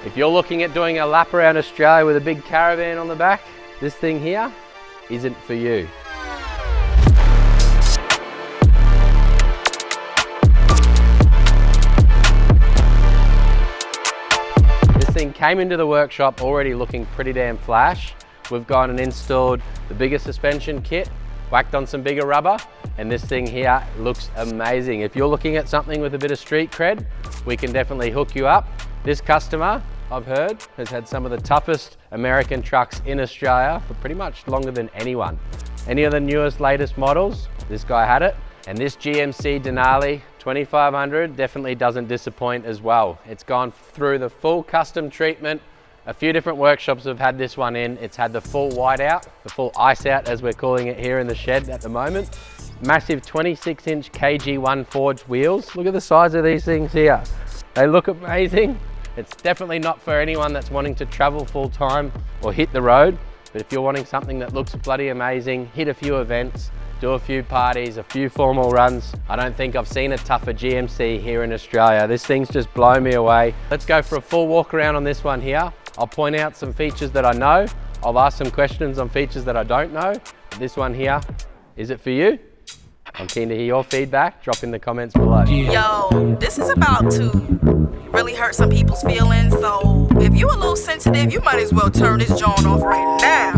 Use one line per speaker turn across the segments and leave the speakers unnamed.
If you're looking at doing a lap around Australia with a big caravan on the back, this thing here isn't for you. This thing came into the workshop already looking pretty damn flash. We've gone and installed the bigger suspension kit, whacked on some bigger rubber, and this thing here looks amazing. If you're looking at something with a bit of street cred, we can definitely hook you up. This customer, I've heard, has had some of the toughest American trucks in Australia for pretty much longer than anyone. Any of the newest, latest models, this guy had it. And this GMC Denali 2500 definitely doesn't disappoint as well. It's gone through the full custom treatment. A few different workshops have had this one in. It's had the full white out, the full ice out as we're calling it here in the shed at the moment. Massive 26-inch KG1 forged wheels. Look at the size of these things here. They look amazing. It's definitely not for anyone that's wanting to travel full time or hit the road. But if you're wanting something that looks bloody amazing, hit a few events, do a few parties, a few formal runs, I don't think I've seen a tougher GMC here in Australia. This thing's just blown me away. Let's go for a full walk around on this one here. I'll point out some features that I know. I'll ask some questions on features that I don't know. This one here, is it for you? I'm keen to hear your feedback. Drop in the comments below.
Yo, this is about to really hurt some people's feelings. So if you're a little sensitive, you might as well turn this joint off right now.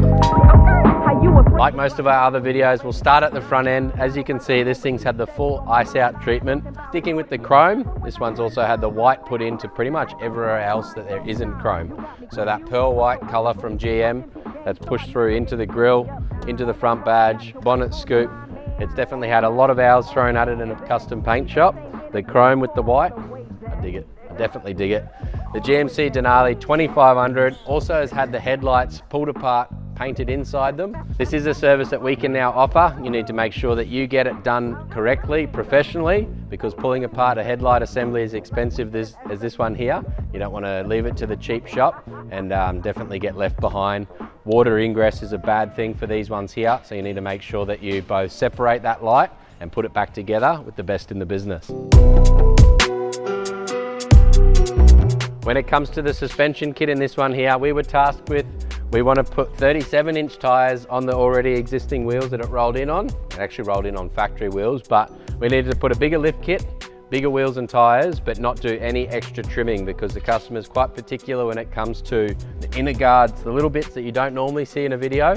Like most of our other videos, we'll start at the front end. As you can see, this thing's had the full ice out treatment. Sticking with the chrome, this one's also had the white put into pretty much everywhere else that there isn't chrome. So that pearl white color from GM that's pushed through into the grille, into the front badge, bonnet scoop. It's definitely had a lot of hours thrown at it in a custom paint shop. The chrome with the white, I dig it. I definitely dig it. The GMC Denali 2500 also has had the headlights pulled apart, painted inside them. This is a service that we can now offer. You need to make sure that you get it done correctly, professionally, because pulling apart a headlight assembly is expensive as this one here. You don't want to leave it to the cheap shop and definitely get left behind. Water ingress is a bad thing for these ones here, so you need to make sure that you both separate that light and put it back together with the best in the business. When it comes to the suspension kit in this one here, we were tasked with, we want to put 37-inch tyres on the already existing wheels that it rolled in on. It actually rolled in on factory wheels, but we needed to put a bigger lift kit, bigger wheels and tyres, but not do any extra trimming because the customer is quite particular when it comes to the inner guards, the little bits that you don't normally see in a video.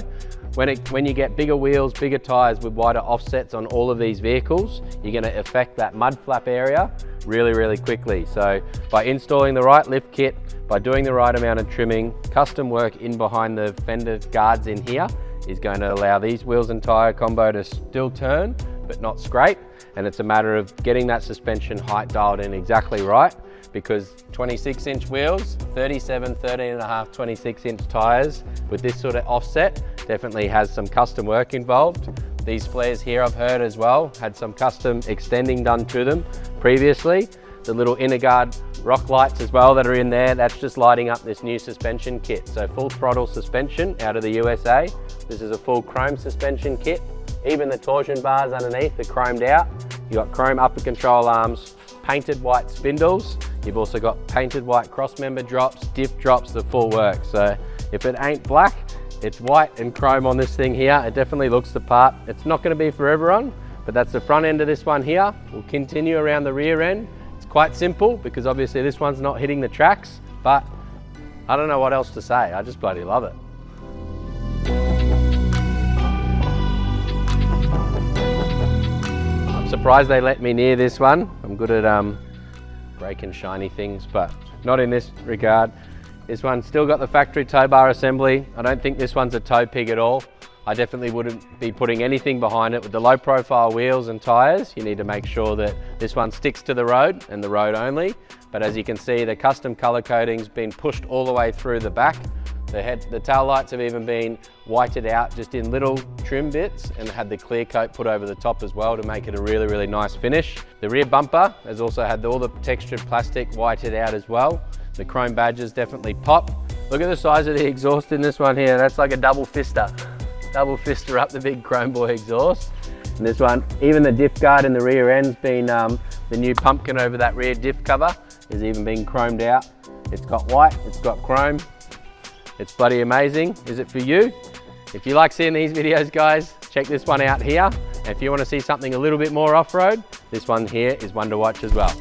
When you get bigger wheels, bigger tyres with wider offsets on all of these vehicles, you're going to affect that mud flap area really, really quickly. So by installing the right lift kit, by doing the right amount of trimming, custom work in behind the fender guards in here is going to allow these wheels and tyre combo to still turn, but not scrape. And it's a matter of getting that suspension height dialed in exactly right, because 26-inch wheels, 37, 13.5, 26-inch tyres with this sort of offset definitely has some custom work involved. These flares here I've heard as well had some custom extending done to them previously. The little inner guard rock lights as well that are in there, that's just lighting up this new suspension kit. So full throttle suspension out of the USA. This is a full chrome suspension kit. Even the torsion bars underneath are chromed out. You've got chrome upper control arms, painted white spindles. You've also got painted white cross member drops, diff drops, the full work. So if it ain't black, it's white and chrome on this thing here. It definitely looks the part. It's not going to be for everyone, but that's the front end of this one here. We'll continue around the rear end. It's quite simple because obviously this one's not hitting the tracks, but I don't know what else to say. I just bloody love it. I'm surprised they let me near this one. I'm good at breaking shiny things, but not in this regard. This one's still got the factory tow bar assembly. I don't think this one's a tow pig at all. I definitely wouldn't be putting anything behind it. With the low profile wheels and tyres, you need to make sure that this one sticks to the road and the road only. But as you can see, the custom colour coding's been pushed all the way through the back. The tail lights have even been whited out just in little trim bits and had the clear coat put over the top as well to make it a really, really nice finish. The rear bumper has also had all the textured plastic whited out as well. The chrome badges definitely pop. Look at the size of the exhaust in this one here. That's like a double fister. Double fister up the big chrome boy exhaust. And this one, even the diff guard in the rear end's been, the new pumpkin over that rear diff cover has even been chromed out. It's got white, it's got chrome. It's bloody amazing. Is it for you? If you like seeing these videos, guys, check this one out here. And if you want to see something a little bit more off-road, this one here is one to watch as well.